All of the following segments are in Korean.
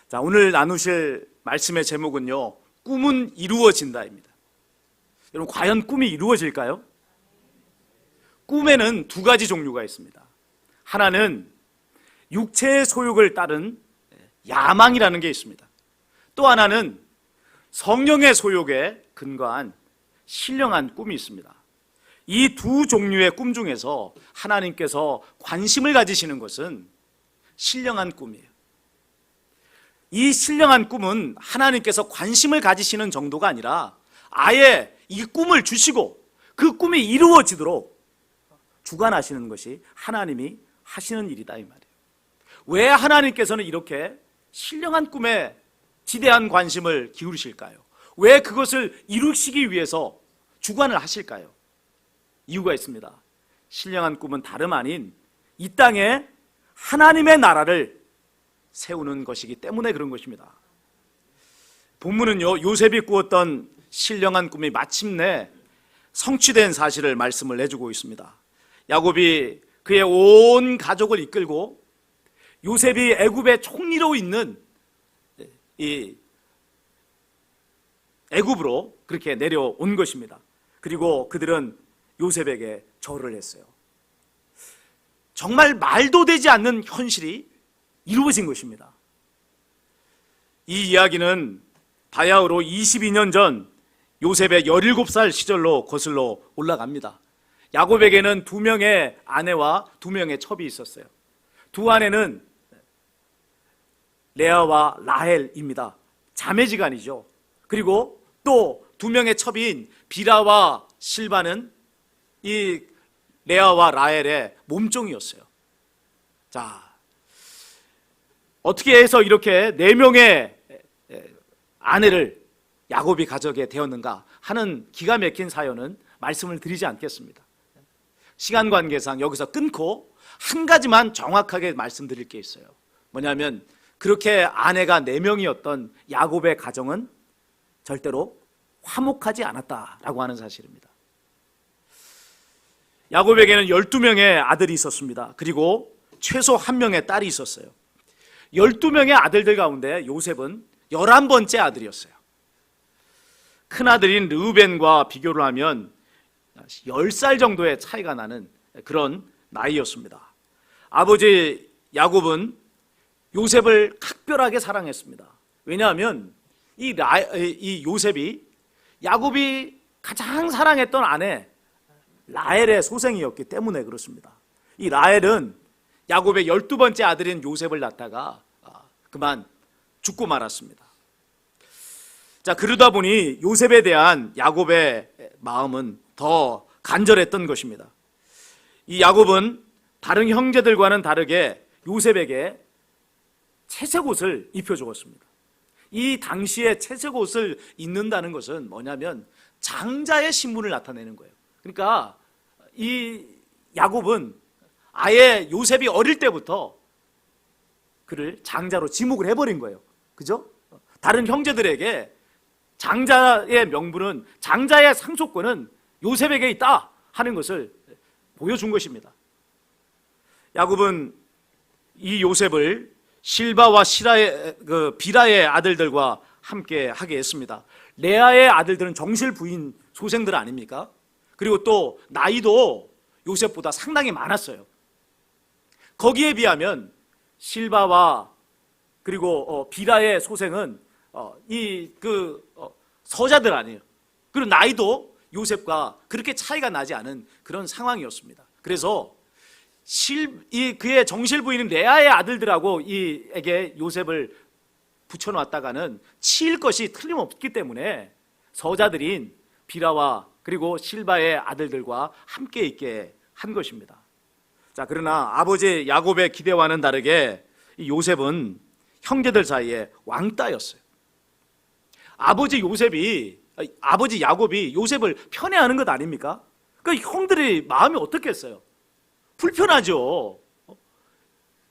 자, 오늘 나누실 말씀의 제목은요, 꿈은 이루어진다입니다. 여러분, 과연 꿈이 이루어질까요? 꿈에는 두 가지 종류가 있습니다. 하나는 육체의 소욕을 따른 야망이라는 게 있습니다. 또 하나는 성령의 소욕에 근거한 신령한 꿈이 있습니다. 이 두 종류의 꿈 중에서 하나님께서 관심을 가지시는 것은 신령한 꿈이에요. 이 신령한 꿈은 하나님께서 관심을 가지시는 정도가 아니라 아예 이 꿈을 주시고 그 꿈이 이루어지도록 주관하시는 것이 하나님이 하시는 일이다, 이 말이에요. 왜 하나님께서는 이렇게 신령한 꿈에 지대한 관심을 기울이실까요? 왜 그것을 이루시기 위해서 주관을 하실까요? 이유가 있습니다. 신령한 꿈은 다름 아닌 이 땅에 하나님의 나라를 세우는 것이기 때문에 그런 것입니다. 본문은요, 요셉이 꾸었던 신령한 꿈이 마침내 성취된 사실을 말씀을 내주고 있습니다. 야곱이 그의 온 가족을 이끌고 요셉이 애굽의 총리로 있는 이 애굽으로 그렇게 내려온 것입니다. 그리고 그들은 요셉에게 절을 했어요. 정말 말도 되지 않는 현실이 이루어진 것입니다. 이 이야기는 바야흐로 22년 전 요셉의 17살 시절로 거슬러 올라갑니다. 야곱에게는 2명의 아내와 2명의 첩이 있었어요. 두 아내는 레아와 라헬입니다. 자매지간이죠. 그리고 또 2명의 첩인 비라와 실바는 이 레아와 라헬의 몸종이었어요. 자, 어떻게 해서 이렇게 4명의 아내를 야곱이 가져게 되었는가 하는 기가 막힌 사연은 말씀을 드리지 않겠습니다. 시간 관계상 여기서 끊고 한 가지만 정확하게 말씀드릴 게 있어요. 뭐냐면 그렇게 아내가 4명이었던 야곱의 가정은 절대로 화목하지 않았다라고 하는 사실입니다. 야곱에게는 12명의 아들이 있었습니다. 그리고 최소 1명의 딸이 있었어요. 12명의 아들들 가운데 요셉은 11번째 아들이었어요. 큰아들인 르우벤과 비교를 하면 10살 정도의 차이가 나는 그런 나이였습니다. 아버지 야곱은 요셉을 각별하게 사랑했습니다. 왜냐하면 이 요셉이 야곱이 가장 사랑했던 아내 라헬의 소생이었기 때문에 그렇습니다. 이 라헬은 야곱의 12번째 아들인 요셉을 낳다가 그만 죽고 말았습니다. 자, 그러다 보니 요셉에 대한 야곱의 마음은 더 간절했던 것입니다. 이 야곱은 다른 형제들과는 다르게 요셉에게 채색 옷을 입혀주었습니다. 이 당시에 채색 옷을 입는다는 것은 뭐냐면 장자의 신분을 나타내는 거예요. 그러니까 이 야곱은 아예 요셉이 어릴 때부터 그를 장자로 지목을 해버린 거예요. 그죠? 다른 형제들에게 장자의 명분은, 장자의 상속권은 요셉에게 있다 하는 것을 보여준 것입니다. 야곱은 이 요셉을 실바와 비라의 아들들과 함께 하게 했습니다. 레아의 아들들은 정실 부인 소생들 아닙니까? 그리고 또 나이도 요셉보다 상당히 많았어요. 거기에 비하면 실바와 그리고 비라의 소생은 서자들 아니에요. 그리고 나이도 요셉과 그렇게 차이가 나지 않은 그런 상황이었습니다. 그래서 그의 정실 부인인 레아의 아들들하고 이에게 요셉을 붙여놨다가는 치일 것이 틀림없기 때문에 서자들인 비라와 그리고 실바의 아들들과 함께 있게 한 것입니다. 자, 그러나 아버지 야곱의 기대와는 다르게 이 요셉은 형제들 사이에 왕따였어요. 아버지 야곱이 요셉을 편애하는 것 아닙니까? 그 형들의 마음이 어떻겠어요? 불편하죠.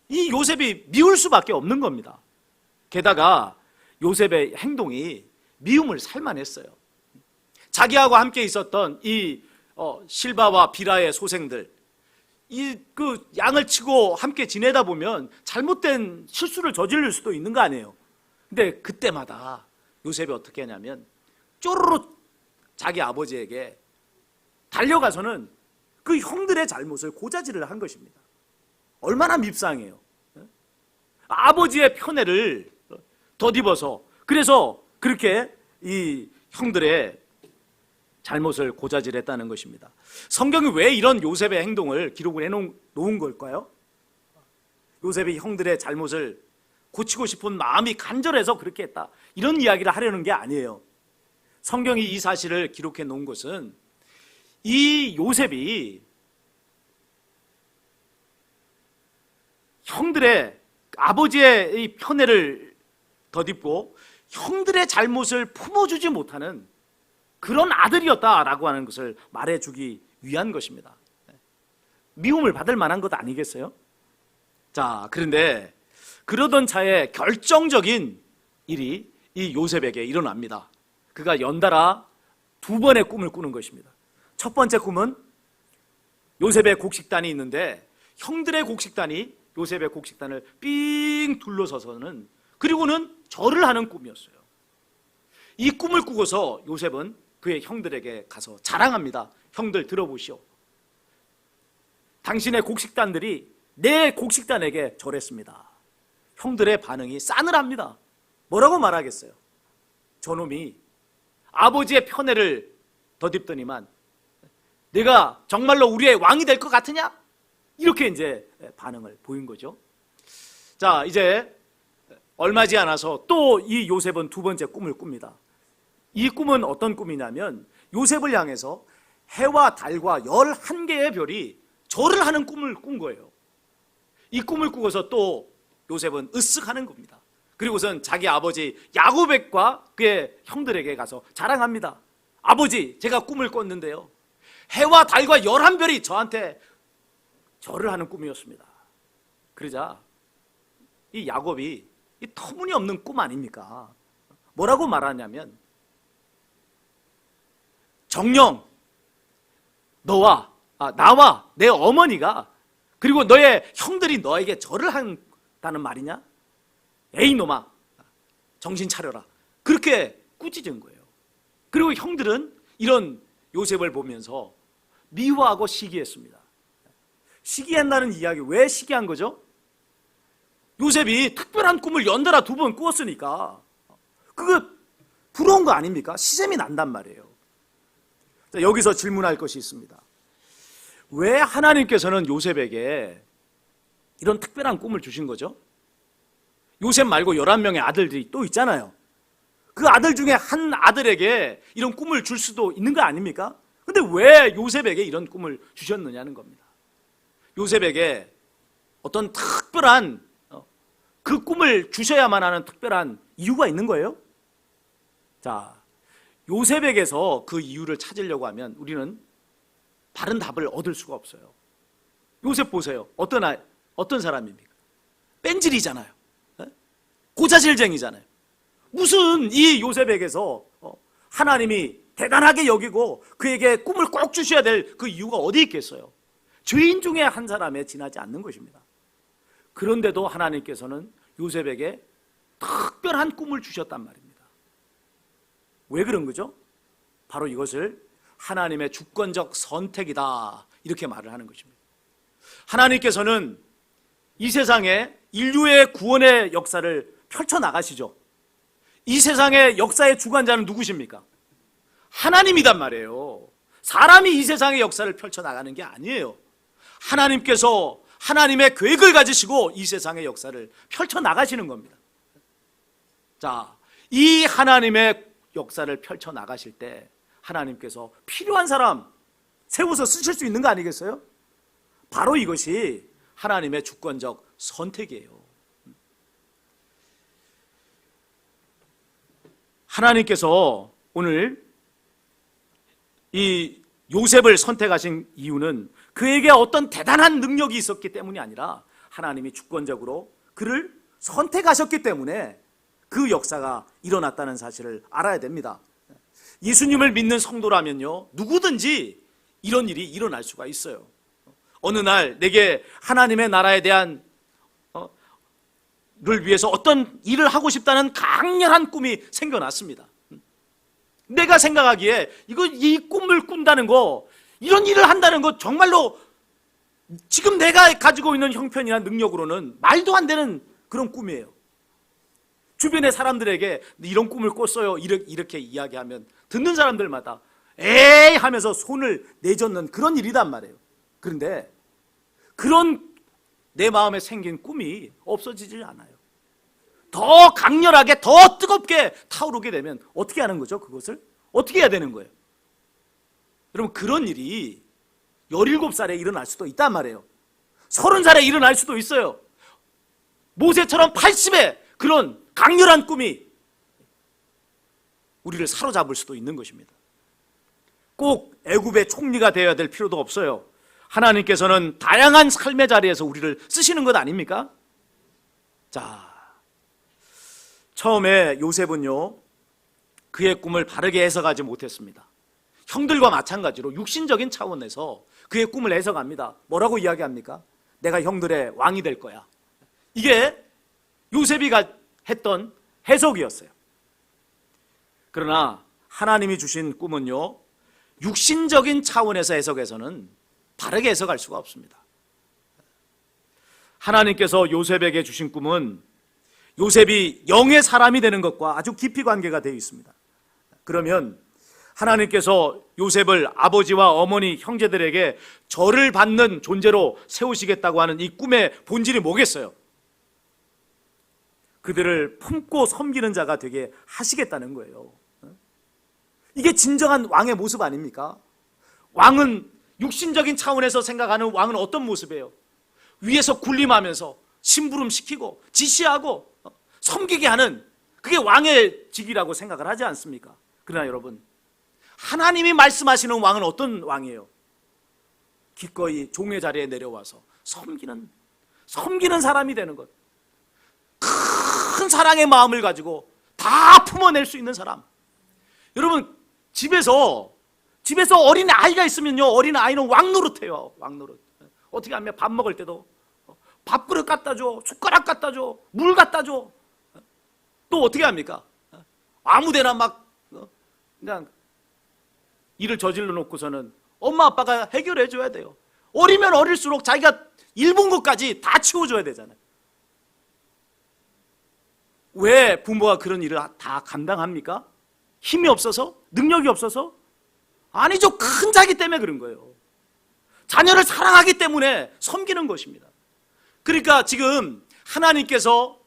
이 요셉이 미울 수밖에 없는 겁니다. 게다가 요셉의 행동이 미움을 살만했어요. 자기하고 함께 있었던 이 실바와 비라의 소생들, 양을 치고 함께 지내다 보면 잘못된 실수를 저지를 수도 있는 거 아니에요. 근데 그때마다 요셉이 어떻게 하냐면 쪼르르 자기 아버지에게 달려가서는 그 형들의 잘못을 고자질을 한 것입니다. 얼마나 밉상해요. 아버지의 편애를 덧입어서, 그래서 그렇게 이 형들의 잘못을 고자질했다는 것입니다. 성경이 왜 이런 요셉의 행동을 기록을 해놓은 걸까요? 요셉이 형들의 잘못을 고치고 싶은 마음이 간절해서 그렇게 했다, 이런 이야기를 하려는 게 아니에요. 성경이 이 사실을 기록해 놓은 것은 이 요셉이 형들의 아버지의 이 편애를 덧입고 형들의 잘못을 품어주지 못하는 그런 아들이었다라고 하는 것을 말해주기 위한 것입니다. 미움을 받을 만한 것 아니겠어요? 자, 그런데 그러던 차에 결정적인 일이 이 요셉에게 일어납니다. 그가 연달아 두 번의 꿈을 꾸는 것입니다. 첫 번째 꿈은 요셉의 곡식단이 있는데 형들의 곡식단이 요셉의 곡식단을 삥 둘러서서는, 그리고는 절을 하는 꿈이었어요. 이 꿈을 꾸고서 요셉은 그의 형들에게 가서 자랑합니다. 형들 들어보시오. 당신의 곡식단들이 내 곡식단에게 절했습니다. 형들의 반응이 싸늘합니다. 뭐라고 말하겠어요? 저놈이 아버지의 편애를 덧입더니만 내가 정말로 우리의 왕이 될 것 같으냐? 이렇게 이제 반응을 보인 거죠. 자, 이제 얼마 지 않아서 또 이 요셉은 두 번째 꿈을 꿉니다. 이 꿈은 어떤 꿈이냐면 요셉을 향해서 해와 달과 11개의 별이 절을 하는 꿈을 꾼 거예요. 이 꿈을 꾸고서 또 요셉은 으쓱하는 겁니다. 그리고선 자기 아버지 야곱과 그의 형들에게 가서 자랑합니다. 아버지, 제가 꿈을 꿨는데요, 해와 달과 11별이 저한테 절을 하는 꿈이었습니다. 그러자 이 야곱이 이 터무니없는 꿈 아닙니까? 뭐라고 말하냐면, 정녕 나와 내 어머니가 그리고 너의 형들이 너에게 절을 한다는 말이냐? 에이 놈아, 정신 차려라. 그렇게 꾸짖은 거예요. 그리고 형들은 이런 요셉을 보면서 미워하고 시기했습니다. 시기한다는 이야기, 왜 시기한 거죠? 요셉이 특별한 꿈을 연달아 두 번 꾸었으니까 그거 부러운 거 아닙니까? 시샘이 난단 말이에요. 자, 여기서 질문할 것이 있습니다. 왜 하나님께서는 요셉에게 이런 특별한 꿈을 주신 거죠? 요셉 말고 11명의 아들들이 또 있잖아요. 그 아들 중에 한 아들에게 이런 꿈을 줄 수도 있는 거 아닙니까? 근데 왜 요셉에게 이런 꿈을 주셨느냐는 겁니다. 요셉에게 어떤 특별한 그 꿈을 주셔야만 하는 특별한 이유가 있는 거예요? 자, 요셉에게서 그 이유를 찾으려고 하면 우리는 바른 답을 얻을 수가 없어요. 요셉 보세요. 어떤 사람입니까? 뺀질이잖아요. 고자질쟁이잖아요. 무슨 이 요셉에게서 하나님이 대단하게 여기고 그에게 꿈을 꼭 주셔야 될 그 이유가 어디 있겠어요? 죄인 중에 한 사람에 지나지 않는 것입니다. 그런데도 하나님께서는 요셉에게 특별한 꿈을 주셨단 말입니다. 왜 그런 거죠? 바로 이것을 하나님의 주권적 선택이다, 이렇게 말을 하는 것입니다. 하나님께서는 이 세상에 인류의 구원의 역사를 펼쳐나가시죠. 이 세상의 역사의 주관자는 누구십니까? 하나님이단 말이에요. 사람이 이 세상의 역사를 펼쳐나가는 게 아니에요. 하나님께서 하나님의 계획을 가지시고 이 세상의 역사를 펼쳐나가시는 겁니다. 자, 이 하나님의 역사를 펼쳐나가실 때 하나님께서 필요한 사람 세워서 쓰실 수 있는 거 아니겠어요? 바로 이것이 하나님의 주권적 선택이에요. 하나님께서 오늘 이 요셉을 선택하신 이유는 그에게 어떤 대단한 능력이 있었기 때문이 아니라 하나님이 주권적으로 그를 선택하셨기 때문에 그 역사가 일어났다는 사실을 알아야 됩니다. 예수님을 믿는 성도라면요, 누구든지 이런 일이 일어날 수가 있어요. 어느 날 내게 하나님의 나라에 대한 위해서 어떤 일을 하고 싶다는 강렬한 꿈이 생겨났습니다. 내가 생각하기에 이 꿈을 꾼다는 거, 이런 일을 한다는 거 정말로 지금 내가 가지고 있는 형편이나 능력으로는 말도 안 되는 그런 꿈이에요. 주변의 사람들에게 이런 꿈을 꿨어요 이렇게 이야기하면 듣는 사람들마다 에이 하면서 손을 내젓는 그런 일이단 말이에요. 그런데 그런 내 마음에 생긴 꿈이 없어지질 않아요. 더 강렬하게, 더 뜨겁게 타오르게 되면 어떻게 하는 거죠? 그것을 어떻게 해야 되는 거예요? 여러분, 그런 일이 17살에 일어날 수도 있단 말이에요. 30살에 일어날 수도 있어요. 모세처럼 80에 그런 강렬한 꿈이 우리를 사로잡을 수도 있는 것입니다. 꼭 애굽의 총리가 되어야 될 필요도 없어요. 하나님께서는 다양한 삶의 자리에서 우리를 쓰시는 것 아닙니까? 자, 처음에 요셉은요, 그의 꿈을 바르게 해석하지 못했습니다. 형들과 마찬가지로 육신적인 차원에서 그의 꿈을 해석합니다. 뭐라고 이야기합니까? 내가 형들의 왕이 될 거야. 이게 요셉이 했던 해석이었어요. 그러나 하나님이 주신 꿈은요, 육신적인 차원에서 해석해서는 바르게 해석할 수가 없습니다. 하나님께서 요셉에게 주신 꿈은 요셉이 영의 사람이 되는 것과 아주 깊이 관계가 되어 있습니다. 그러면 하나님께서 요셉을 아버지와 어머니, 형제들에게 절을 받는 존재로 세우시겠다고 하는 이 꿈의 본질이 뭐겠어요? 그들을 품고 섬기는 자가 되게 하시겠다는 거예요. 이게 진정한 왕의 모습 아닙니까? 왕은 육신적인 차원에서 생각하는 왕은 어떤 모습이에요? 위에서 군림하면서 심부름시키고 지시하고 섬기게 하는, 그게 왕의 직이라고 생각을 하지 않습니까? 그러나 여러분, 하나님이 말씀하시는 왕은 어떤 왕이에요? 기꺼이 종의 자리에 내려와서 섬기는 사람이 되는 것. 큰 사랑의 마음을 가지고 다 품어낼 수 있는 사람. 여러분, 집에서 어린 아이가 있으면요, 어린 아이는 왕 노릇해요. 왕 노릇. 어떻게 하면 밥 먹을 때도 밥그릇 갖다 줘, 숟가락 갖다 줘, 물 갖다 줘. 또 어떻게 합니까? 아무데나 막 그냥 일을 저질러 놓고서는 엄마 아빠가 해결해 줘야 돼요. 어리면 어릴수록 자기가 일본 것까지 다 치워줘야 되잖아요. 왜 부모가 그런 일을 다 감당합니까? 힘이 없어서? 능력이 없어서? 아니죠. 큰 자기 때문에 그런 거예요. 자녀를 사랑하기 때문에 섬기는 것입니다. 그러니까 지금 하나님께서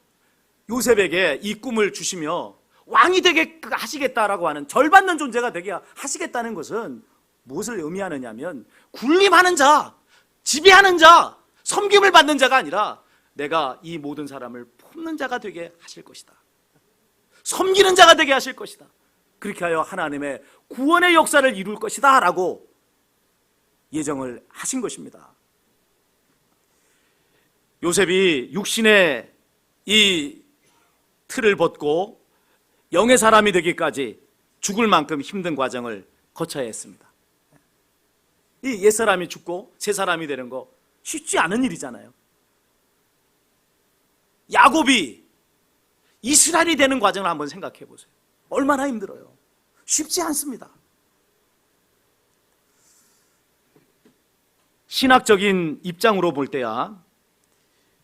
요셉에게 이 꿈을 주시며 왕이 되게 하시겠다라고 하는, 절받는 존재가 되게 하시겠다는 것은 무엇을 의미하느냐면, 군림하는 자, 지배하는 자, 섬김을 받는 자가 아니라 내가 이 모든 사람을 품는 자가 되게 하실 것이다. 섬기는 자가 되게 하실 것이다. 그렇게 하여 하나님의 구원의 역사를 이룰 것이다 라고 예정을 하신 것입니다. 요셉이 육신의 이 틀을 벗고 영의 사람이 되기까지 죽을 만큼 힘든 과정을 거쳐야 했습니다. 이 옛사람이 죽고 새 사람이 되는 거 쉽지 않은 일이잖아요. 야곱이 이스라엘이 되는 과정을 한번 생각해 보세요. 얼마나 힘들어요. 쉽지 않습니다. 신학적인 입장으로 볼 때야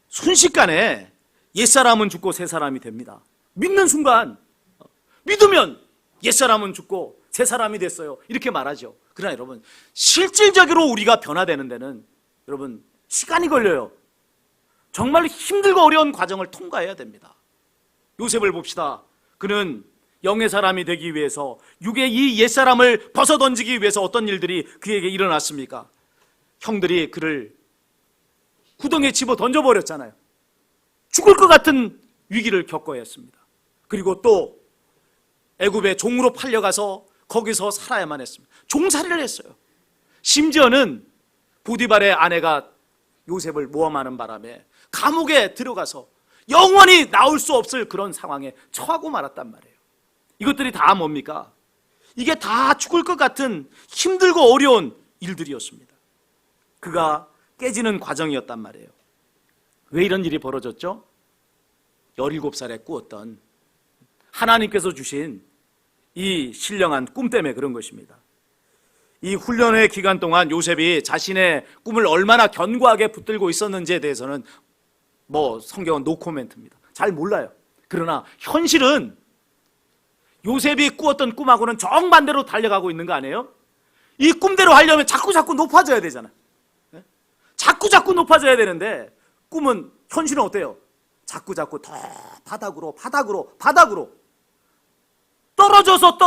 순식간에 옛사람은 죽고 새 사람이 됩니다. 믿는 순간, 믿으면 옛사람은 죽고 새 사람이 됐어요, 이렇게 말하죠. 그러나 여러분, 실질적으로 우리가 변화되는 데는 여러분 시간이 걸려요. 정말 힘들고 어려운 과정을 통과해야 됩니다. 요셉을 봅시다. 그는 영의 사람이 되기 위해서, 육의 이 옛사람을 벗어던지기 위해서 어떤 일들이 그에게 일어났습니까? 형들이 그를 구덩이에 집어 던져버렸잖아요. 죽을 것 같은 위기를 겪어야 했습니다. 그리고 또 애굽의 종으로 팔려가서 거기서 살아야만 했습니다. 종살이를 했어요. 심지어는 보디발의 아내가 요셉을 모함하는 바람에 감옥에 들어가서 영원히 나올 수 없을 그런 상황에 처하고 말았단 말이에요. 이것들이 다 뭡니까? 이게 다 죽을 것 같은 힘들고 어려운 일들이었습니다. 그가 깨지는 과정이었단 말이에요. 왜 이런 일이 벌어졌죠? 17살에 꾸었던 하나님께서 주신 이 신령한 꿈 때문에 그런 것입니다. 이 훈련의 기간 동안 요셉이 자신의 꿈을 얼마나 견고하게 붙들고 있었는지에 대해서는 성경은 노코멘트입니다. 잘 몰라요. 그러나 현실은 요셉이 꾸었던 꿈하고는 정반대로 달려가고 있는 거 아니에요? 이 꿈대로 하려면 자꾸 높아져야 되잖아요. 자꾸 높아져야 되는데 꿈은, 현실은 어때요? 자꾸 더 바닥으로 떨어져서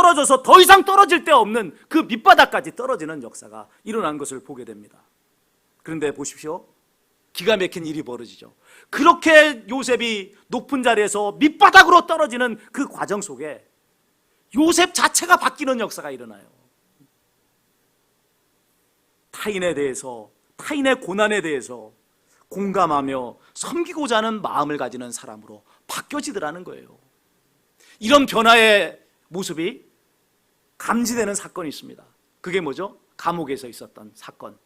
더 이상 떨어질 데 없는 그 밑바닥까지 떨어지는 역사가 일어난 것을 보게 됩니다. 그런데 보십시오. 기가 막힌 일이 벌어지죠. 그렇게 요셉이 높은 자리에서 밑바닥으로 떨어지는 그 과정 속에 요셉 자체가 바뀌는 역사가 일어나요. 타인에 대해서, 타인의 고난에 대해서 공감하며 섬기고자 하는 마음을 가지는 사람으로 바뀌어지더라는 거예요. 이런 변화의 모습이 감지되는 사건이 있습니다. 그게 뭐죠? 감옥에서 있었던 사건.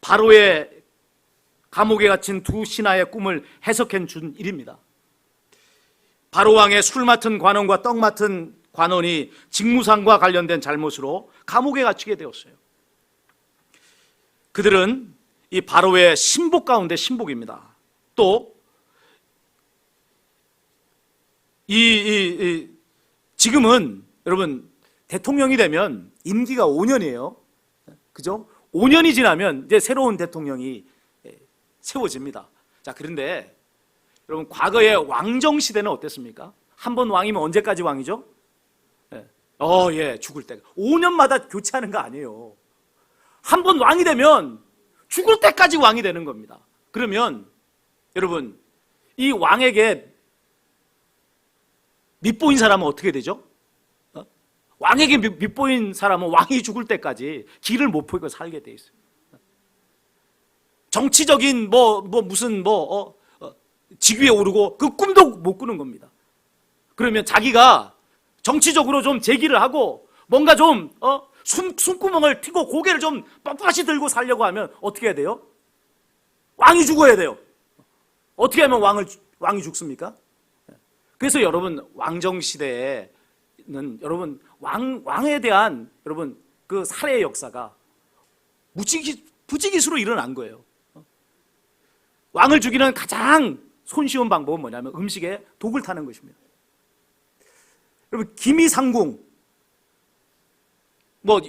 바로의 감옥에 갇힌 두 신하의 꿈을 해석해 준 일입니다. 바로 왕의 술 맡은 관원과 떡 맡은 관원이 직무상과 관련된 잘못으로 감옥에 갇히게 되었어요. 그들은 이 바로의 신복 가운데 신복입니다. 또 지금은 여러분 대통령이 되면 임기가 5년이에요. 그죠? 5년이 지나면 이제 새로운 대통령이 세워집니다. 자, 그런데 여러분 과거의 왕정 시대는 어땠습니까? 한 번 왕이면 언제까지 왕이죠? 죽을 때가 5년마다 교체하는 거 아니에요. 한 번 왕이 되면 죽을 때까지 왕이 되는 겁니다. 그러면 여러분 이 왕에게 밑보인 사람은 어떻게 되죠? 왕에게 밑보인 사람은 왕이 죽을 때까지 길을 못 보이고 살게 돼 있어요. 정치적인 직위에 오르고 그 꿈도 못 꾸는 겁니다. 그러면 자기가 정치적으로 좀 제기를 하고 뭔가 좀 숨구멍을 튀고 고개를 좀 뻣뻣이 들고 살려고 하면 어떻게 해야 돼요? 왕이 죽어야 돼요. 어떻게 하면 왕이 죽습니까? 그래서 여러분 왕정 시대에는 여러분 왕에 대한 여러분 그 살해의 역사가 부지기수로 일어난 거예요. 왕을 죽이는 가장 손쉬운 방법은 뭐냐면 음식에 독을 타는 것입니다. 여러분 기미상궁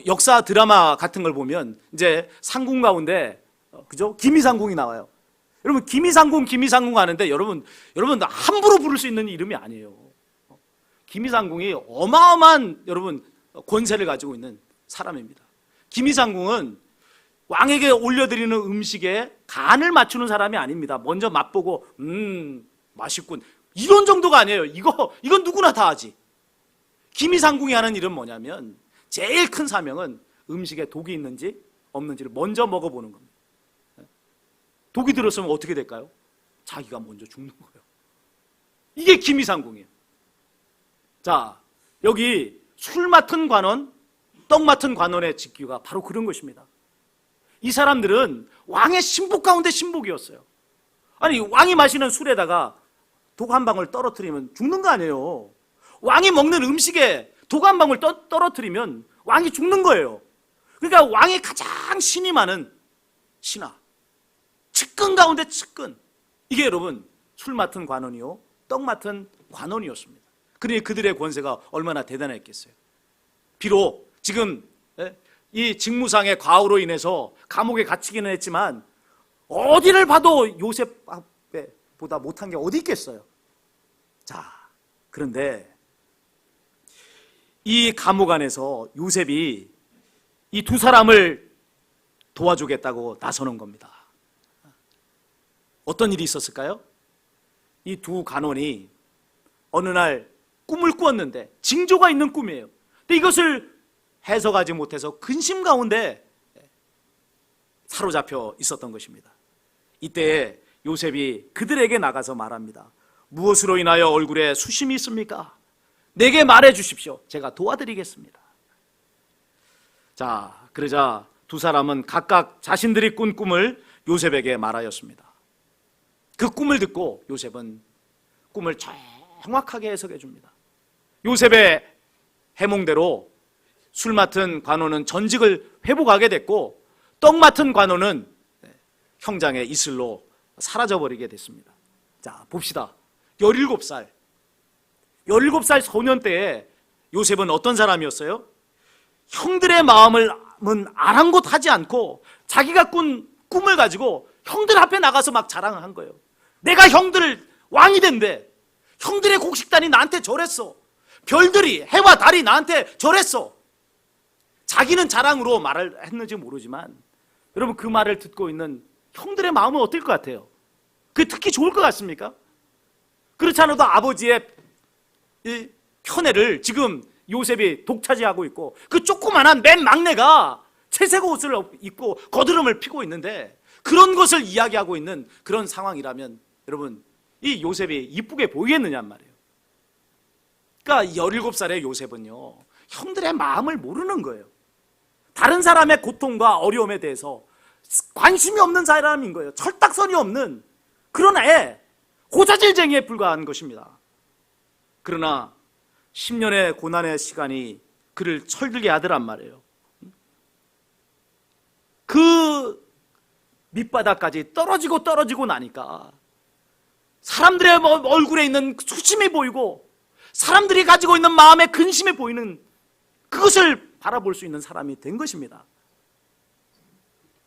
역사 드라마 같은 걸 보면 이제 상궁 가운데 그죠? 기미상궁이 나와요. 여러분 기미상궁 하는데 여러분 함부로 부를 수 있는 이름이 아니에요. 기미상궁이 어마어마한 여러분 권세를 가지고 있는 사람입니다. 기미상궁은 왕에게 올려드리는 음식에 간을 맞추는 사람이 아닙니다. 먼저 맛보고 맛있군 이런 정도가 아니에요. 이건 누구나 다 하지. 기미상궁이 하는 일은 뭐냐면 제일 큰 사명은 음식에 독이 있는지 없는지를 먼저 먹어보는 겁니다. 독이 들었으면 어떻게 될까요? 자기가 먼저 죽는 거예요. 이게 기미상궁이에요. 자, 여기 술 맡은 관원, 떡 맡은 관원의 직규가 바로 그런 것입니다. 이 사람들은 왕의 신복 가운데 신복이었어요. 아니 왕이 마시는 술에다가 독 한 방울 떨어뜨리면 죽는 거 아니에요. 왕이 먹는 음식에 독 한 방울 떨어뜨리면 왕이 죽는 거예요. 그러니까 왕이 가장 신이 많은 신하, 측근 가운데 측근, 이게 여러분 술 맡은 관원이요 떡 맡은 관원이었습니다. 그러니 그들의 권세가 얼마나 대단했겠어요. 비록 지금 이 직무상의 과오로 인해서 감옥에 갇히기는 했지만 어디를 봐도 요셉보다 못한 게 어디 있겠어요. 자, 그런데 이 감옥 안에서 요셉이 이 두 사람을 도와주겠다고 나서는 겁니다. 어떤 일이 있었을까요? 이 두 간원이 어느 날 꿈을 꾸었는데 징조가 있는 꿈이에요. 근데 이것을 해석하지 못해서 근심 가운데 사로잡혀 있었던 것입니다. 이때 요셉이 그들에게 나가서 말합니다. 무엇으로 인하여 얼굴에 수심이 있습니까? 내게 말해 주십시오. 제가 도와드리겠습니다. 자, 그러자 두 사람은 각각 자신들이 꾼 꿈을 요셉에게 말하였습니다. 그 꿈을 듣고 요셉은 꿈을 정확하게 해석해 줍니다. 요셉의 해몽대로 술 맡은 관원은 전직을 회복하게 됐고, 떡 맡은 관원은 형장의 이슬로 사라져버리게 됐습니다. 자, 봅시다. 17살 소년 때에 요셉은 어떤 사람이었어요? 형들의 마음은 아랑곳하지 않고 자기가 꾼 꿈을 가지고 형들 앞에 나가서 막 자랑을 한 거예요. 내가 형들 왕이 된대. 형들의 곡식단이 나한테 절했어. 별들이, 해와 달이 나한테 절했어. 자기는 자랑으로 말을 했는지 모르지만, 여러분, 그 말을 듣고 있는 형들의 마음은 어떨 것 같아요? 그게 특히 좋을 것 같습니까? 그렇지 않아도 아버지의 이 편애를 지금 요셉이 독차지하고 있고, 그 조그만한 맨 막내가 채색 옷을 입고 거드름을 피고 있는데, 그런 것을 이야기하고 있는 그런 상황이라면 여러분, 이 요셉이 이쁘게 보이겠느냔 말이에요. 그러니까 17살의 요셉은요, 형들의 마음을 모르는 거예요. 다른 사람의 고통과 어려움에 대해서 관심이 없는 사람인 거예요. 철딱선이 없는 그런 애, 고자질쟁이에 불과한 것입니다. 그러나 10년의 고난의 시간이 그를 철들게 하더란 말이에요. 그 밑바닥까지 떨어지고 나니까 사람들의 얼굴에 있는 수심이 보이고, 사람들이 가지고 있는 마음의 근심이 보이는, 그것을 바라볼 수 있는 사람이 된 것입니다.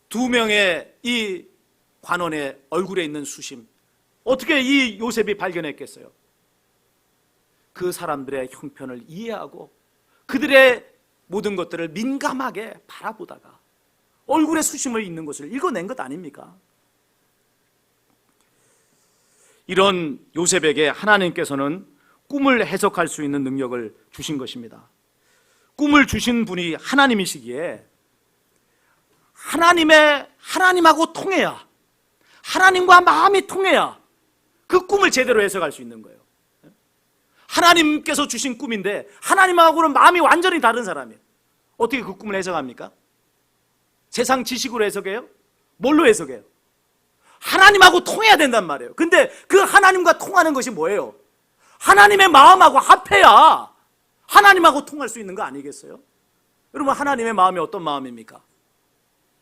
2명의 이 관원의 얼굴에 있는 수심, 어떻게 이 요셉이 발견했겠어요? 그 사람들의 형편을 이해하고 그들의 모든 것들을 민감하게 바라보다가 얼굴에 수심을 있는 것을 읽어낸 것 아닙니까? 이런 요셉에게 하나님께서는 꿈을 해석할 수 있는 능력을 주신 것입니다. 꿈을 주신 분이 하나님이시기에 하나님하고 통해야, 하나님과 마음이 통해야 그 꿈을 제대로 해석할 수 있는 거예요. 하나님께서 주신 꿈인데 하나님하고는 마음이 완전히 다른 사람이에요. 어떻게 그 꿈을 해석합니까? 세상 지식으로 해석해요? 뭘로 해석해요? 하나님하고 통해야 된단 말이에요. 근데 그 하나님과 통하는 것이 뭐예요? 하나님의 마음하고 합해야 하나님하고 통할 수 있는 거 아니겠어요? 여러분, 하나님의 마음이 어떤 마음입니까?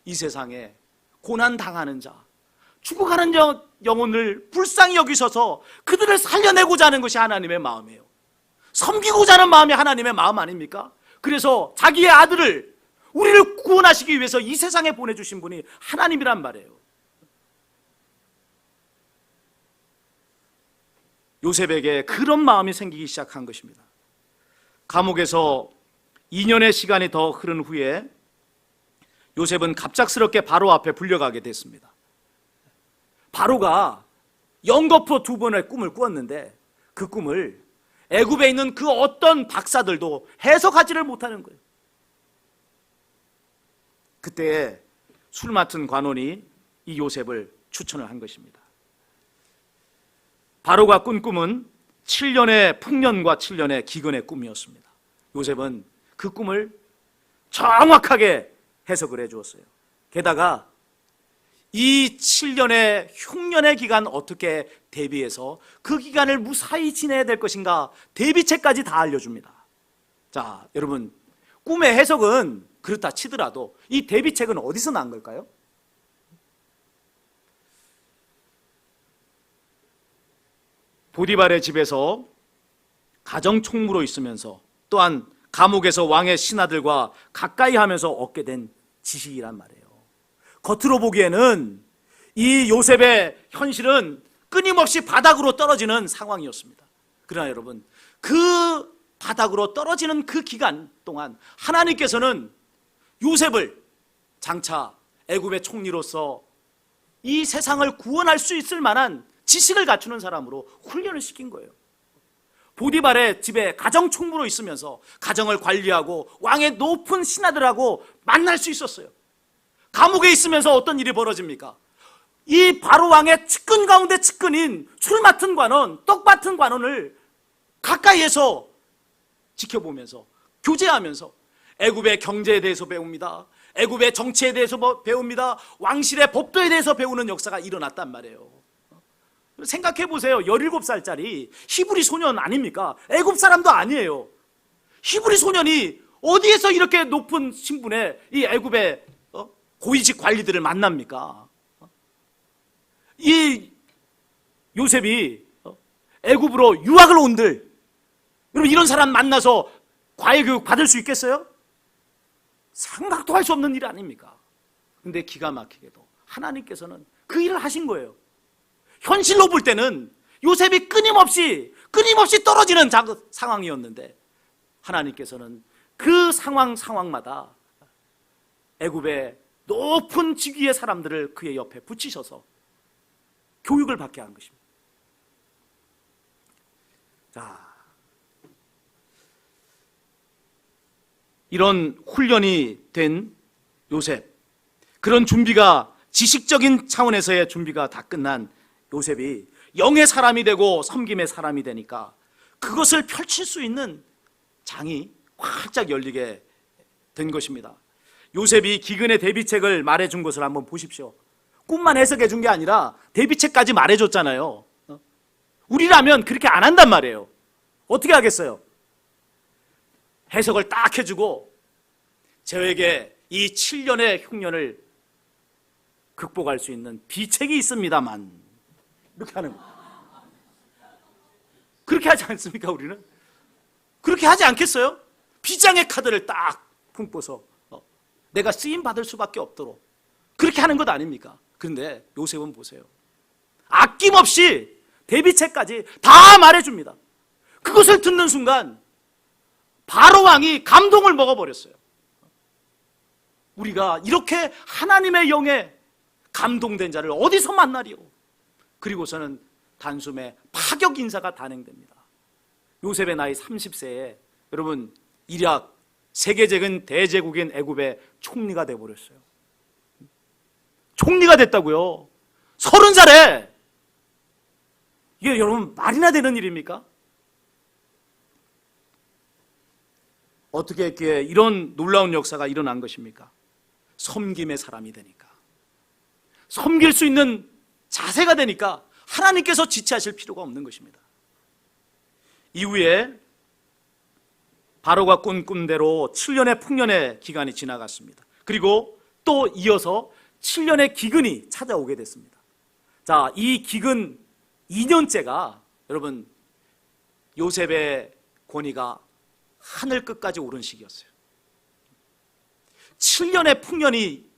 이 세상에 고난당하는 자, 죽어가는 영혼을 불쌍히 여기셔서 그들을 살려내고자 하는 것이 하나님의 마음이에요. 섬기고자 하는 마음이 하나님의 마음 아닙니까? 그래서 자기의 아들을, 우리를 구원하시기 위해서 이 세상에 보내주신 분이 하나님이란 말이에요. 요셉에게 그런 마음이 생기기 시작한 것입니다. 감옥에서 2년의 시간이 더 흐른 후에 요셉은 갑작스럽게 바로 앞에 불려가게 됐습니다. 바로가 연거푸 2번의 꿈을 꾸었는데 그 꿈을 애굽에 있는 그 어떤 박사들도 해석하지를 못하는 거예요. 그때 술 맡은 관원이 이 요셉을 추천을 한 것입니다. 바로가 꾼 꿈은 7년의 풍년과 7년의 기근의 꿈이었습니다. 요셉은 그 꿈을 정확하게 해석을 해 주었어요. 게다가 이 7년의 흉년의 기간 어떻게 대비해서 그 기간을 무사히 지내야 될 것인가, 대비책까지 다 알려줍니다. 자, 여러분, 꿈의 해석은 그렇다 치더라도 이 대비책은 어디서 난 걸까요? 보디발의 집에서 가정총무로 있으면서 또한 감옥에서 왕의 신하들과 가까이 하면서 얻게 된 지식이란 말이에요. 겉으로 보기에는 이 요셉의 현실은 끊임없이 바닥으로 떨어지는 상황이었습니다. 그러나 여러분, 그 바닥으로 떨어지는 그 기간 동안 하나님께서는 요셉을 장차 애굽의 총리로서 이 세상을 구원할 수 있을 만한 지식을 갖추는 사람으로 훈련을 시킨 거예요. 보디발의 집에 가정총무로 있으면서 가정을 관리하고 왕의 높은 신하들하고 만날 수 있었어요. 감옥에 있으면서 어떤 일이 벌어집니까? 이 바로 왕의 측근 가운데 측근인 술 맡은 관원, 떡 맡은 관원을 가까이에서 지켜보면서 교제하면서 애굽의 경제에 대해서 배웁니다. 애굽의 정치에 대해서 배웁니다. 왕실의 법도에 대해서 배우는 역사가 일어났단 말이에요. 생각해 보세요. 17살짜리 히브리 소년 아닙니까? 애굽 사람도 아니에요. 히브리 소년이 어디에서 이렇게 높은 신분의 이 애굽의 고위직 관리들을 만납니까? 이 요셉이 애굽으로 유학을 온들, 여러분 이런 사람 만나서 과외 교육 받을 수 있겠어요? 생각도 할 수 없는 일 아닙니까? 근데 기가 막히게도 하나님께서는 그 일을 하신 거예요. 현실로 볼 때는 요셉이 끊임없이 떨어지는 상황이었는데 하나님께서는 그 상황마다 애굽의 높은 직위의 사람들을 그의 옆에 붙이셔서 교육을 받게 한 것입니다. 자, 이런 훈련이 된 요셉, 그런 준비가, 지식적인 차원에서의 준비가 다 끝난 요셉이 영의 사람이 되고 섬김의 사람이 되니까 그것을 펼칠 수 있는 장이 활짝 열리게 된 것입니다. 요셉이 기근의 대비책을 말해준 것을 한번 보십시오. 꿈만 해석해 준 게 아니라 대비책까지 말해줬잖아요. 우리라면 그렇게 안 한단 말이에요. 어떻게 하겠어요? 해석을 딱 해주고 저에게 이 7년의 흉년을 극복할 수 있는 비책이 있습니다만, 이렇게 하는 거예요. 그렇게 하지 않습니까? 우리는 그렇게 하지 않겠어요? 비장의 카드를 딱 품고서 내가 쓰임 받을 수밖에 없도록 그렇게 하는 것 아닙니까? 그런데 요셉은 보세요. 아낌없이 대비책까지 다 말해줍니다. 그것을 듣는 순간 바로 왕이 감동을 먹어버렸어요. 우리가 이렇게 하나님의 영에 감동된 자를 어디서 만나리요? 그리고서는 단숨에 파격 인사가 단행됩니다. 요셉의 나이 30세에 여러분 이략 세계적인 대제국인 애굽의 총리가 되어버렸어요. 총리가 됐다고요. 30살에. 이게 여러분 말이나 되는 일입니까? 어떻게 했기에 이런 놀라운 역사가 일어난 것입니까? 섬김의 사람이 되니까, 섬길 수 있는 자세가 되니까 하나님께서 지체하실 필요가 없는 것입니다. 이후에 바로가 꾼 꿈대로 7년의 풍년의 기간이 지나갔습니다. 그리고 또 이어서 7년의 기근이 찾아오게 됐습니다. 자, 이 기근 2년째가 여러분 요셉의 권위가 하늘 끝까지 오른 시기였어요. 7년의 풍년이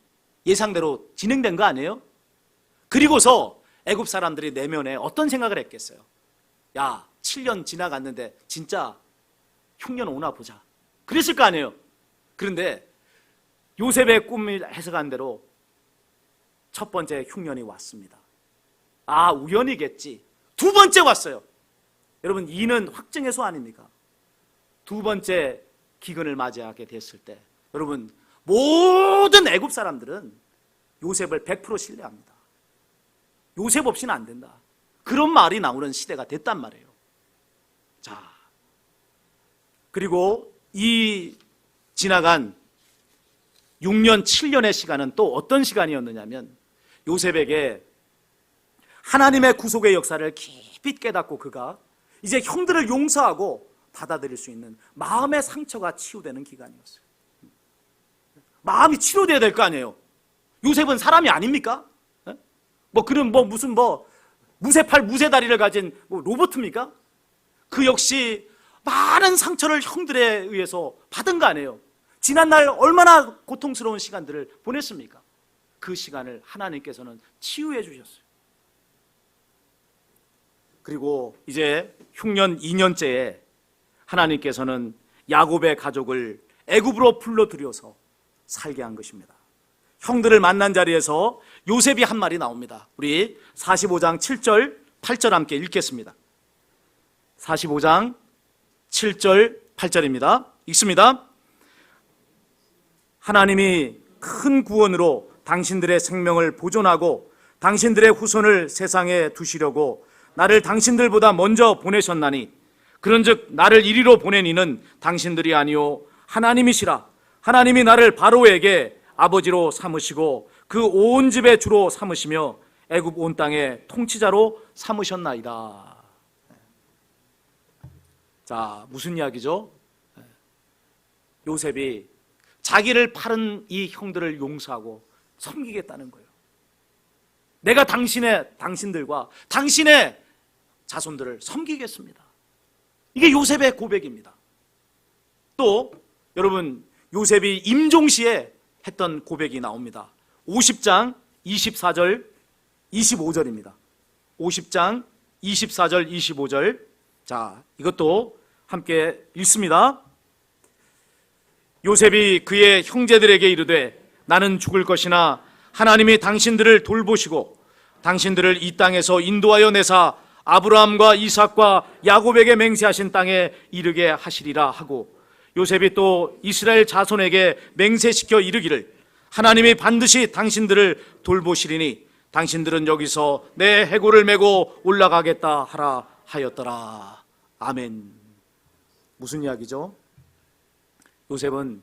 예상대로 진행된 거 아니에요? 그리고서 애굽 사람들이 내면에 어떤 생각을 했겠어요? 야, 7년 지나갔는데 진짜 흉년 오나 보자, 그랬을 거 아니에요? 그런데 요셉의 꿈을 해석한 대로 첫 번째 흉년이 왔습니다. 아, 우연이겠지. 두 번째 왔어요. 여러분, 이는 확증의 수 아닙니까? 두 번째 기근을 맞이하게 됐을 때 여러분 모든 애굽 사람들은 요셉을 100% 신뢰합니다. 요셉 없이는 안 된다, 그런 말이 나오는 시대가 됐단 말이에요. 자, 그리고 이 지나간 6년, 7년의 시간은 또 어떤 시간이었느냐면 요셉에게 하나님의 구속의 역사를 깊이 깨닫고 그가 이제 형들을 용서하고 받아들일 수 있는 마음의 상처가 치유되는 기간이었어요. 마음이 치료돼야 될 거 아니에요. 요셉은 사람이 아닙니까? 그런 무슨 무쇠팔 무쇠다리를 가진 로봇입니까? 그 역시 많은 상처를 형들에 의해서 받은 거 아니에요. 지난날 얼마나 고통스러운 시간들을 보냈습니까? 그 시간을 하나님께서는 치유해 주셨어요. 그리고 이제 흉년 2년째에 하나님께서는 야곱의 가족을 애굽으로 불러들여서 살게 한 것입니다. 형들을 만난 자리에서 요셉이 한 말이 나옵니다. 우리 45장 7절 8절 함께 읽겠습니다. 45장 7절 8절입니다. 읽습니다. 하나님이 큰 구원으로 당신들의 생명을 보존하고 당신들의 후손을 세상에 두시려고 나를 당신들보다 먼저 보내셨나니 그런즉 나를 이리로 보낸 이는 당신들이 아니요 하나님이시라. 하나님이 나를 바로에게 아버지로 삼으시고 그 온 집의 주로 삼으시며 애굽 온 땅의 통치자로 삼으셨나이다. 자, 무슨 이야기죠? 요셉이 자기를 팔은 이 형들을 용서하고 섬기겠다는 거예요. 내가 당신들과 당신의 자손들을 섬기겠습니다. 이게 요셉의 고백입니다. 또 여러분, 요셉이 임종시에 했던 고백이 나옵니다. 50장 24절 25절입니다. 50장 24절 25절. 자, 이것도 함께 읽습니다. 요셉이 그의 형제들에게 이르되 나는 죽을 것이나 하나님이 당신들을 돌보시고 당신들을 이 땅에서 인도하여 내사 아브라함과 이삭과 야곱에게 맹세하신 땅에 이르게 하시리라 하고, 요셉이 또 이스라엘 자손에게 맹세시켜 이르기를 하나님이 반드시 당신들을 돌보시리니 당신들은 여기서 내 해골을 메고 올라가겠다 하라 하였더라. 아멘. 무슨 이야기죠? 요셉은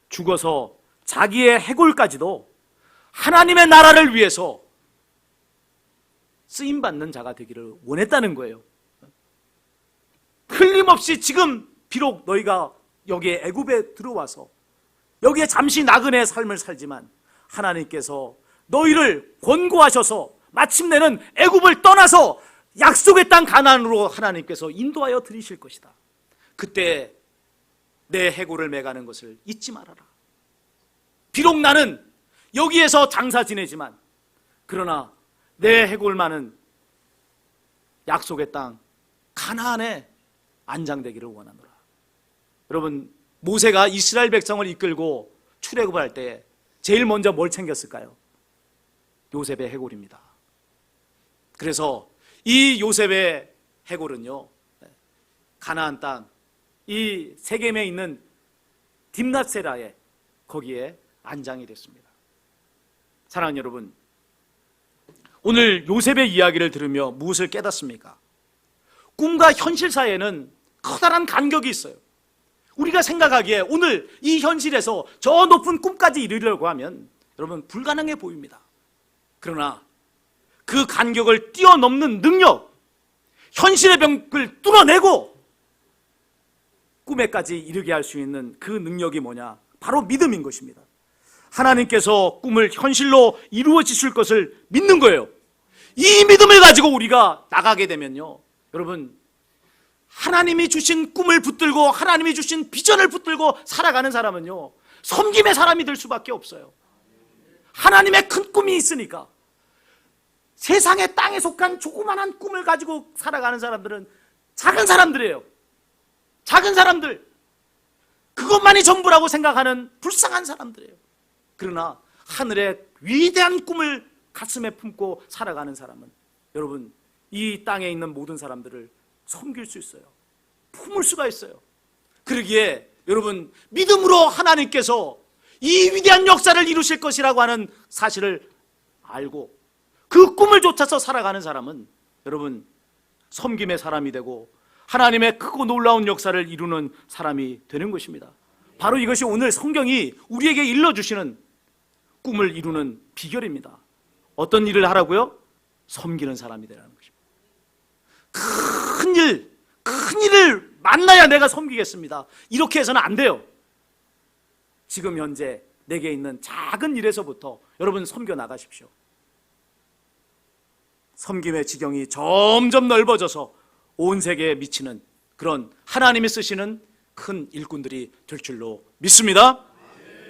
죽어서 자기의 해골까지도 하나님의 나라를 위해서 쓰임받는 자가 되기를 원했다는 거예요. 틀림없이 지금 비록 너희가 여기에 애굽에 들어와서 여기에 잠시 나그네의 삶을 살지만 하나님께서 너희를 권고하셔서 마침내는 애굽을 떠나서 약속의 땅 가나안으로 하나님께서 인도하여 드리실 것이다. 그때 내 해골을 매가는 것을 잊지 말아라. 비록 나는 여기에서 장사 지내지만 그러나 내 해골만은 약속의 땅 가나안에 안장되기를 원하노라. 여러분, 모세가 이스라엘 백성을 이끌고 출애굽을 할 때 제일 먼저 뭘 챙겼을까요? 요셉의 해골입니다. 그래서 이 요셉의 해골은요, 가나안 땅 이 세겜에 있는 딥낫세라에 거기에 안장이 됐습니다. 사랑하는 여러분, 오늘 요셉의 이야기를 들으며 무엇을 깨닫습니까? 꿈과 현실 사이에는 커다란 간격이 있어요. 우리가 생각하기에 오늘 이 현실에서 저 높은 꿈까지 이르려고 하면 여러분 불가능해 보입니다. 그러나 그 간격을 뛰어넘는 능력, 현실의 벽을 뚫어내고 꿈에까지 이르게 할 수 있는 그 능력이 뭐냐? 바로 믿음인 것입니다. 하나님께서 꿈을 현실로 이루어지실 것을 믿는 거예요. 이 믿음을 가지고 우리가 나가게 되면요, 여러분, 하나님이 주신 꿈을 붙들고 하나님이 주신 비전을 붙들고 살아가는 사람은요, 섬김의 사람이 될 수밖에 없어요. 하나님의 큰 꿈이 있으니까. 세상의 땅에 속한 조그만한 꿈을 가지고 살아가는 사람들은 작은 사람들이에요. 작은 사람들, 그것만이 전부라고 생각하는 불쌍한 사람들이에요. 그러나 하늘의 위대한 꿈을 가슴에 품고 살아가는 사람은 여러분, 이 땅에 있는 모든 사람들을 섬길 수 있어요. 품을 수가 있어요. 그러기에 여러분, 믿음으로 하나님께서 이 위대한 역사를 이루실 것이라고 하는 사실을 알고 그 꿈을 쫓아서 살아가는 사람은 여러분, 섬김의 사람이 되고 하나님의 크고 놀라운 역사를 이루는 사람이 되는 것입니다. 바로 이것이 오늘 성경이 우리에게 일러주시는 꿈을 이루는 비결입니다. 어떤 일을 하라고요? 섬기는 사람이 되라는 것입니다. 큰 일을 만나야 내가 섬기겠습니다. 이렇게 해서는 안 돼요. 지금 현재 내게 있는 작은 일에서부터 여러분 섬겨 나가십시오. 섬김의 지경이 점점 넓어져서 온 세계에 미치는 그런 하나님이 쓰시는 큰 일꾼들이 될 줄로 믿습니다.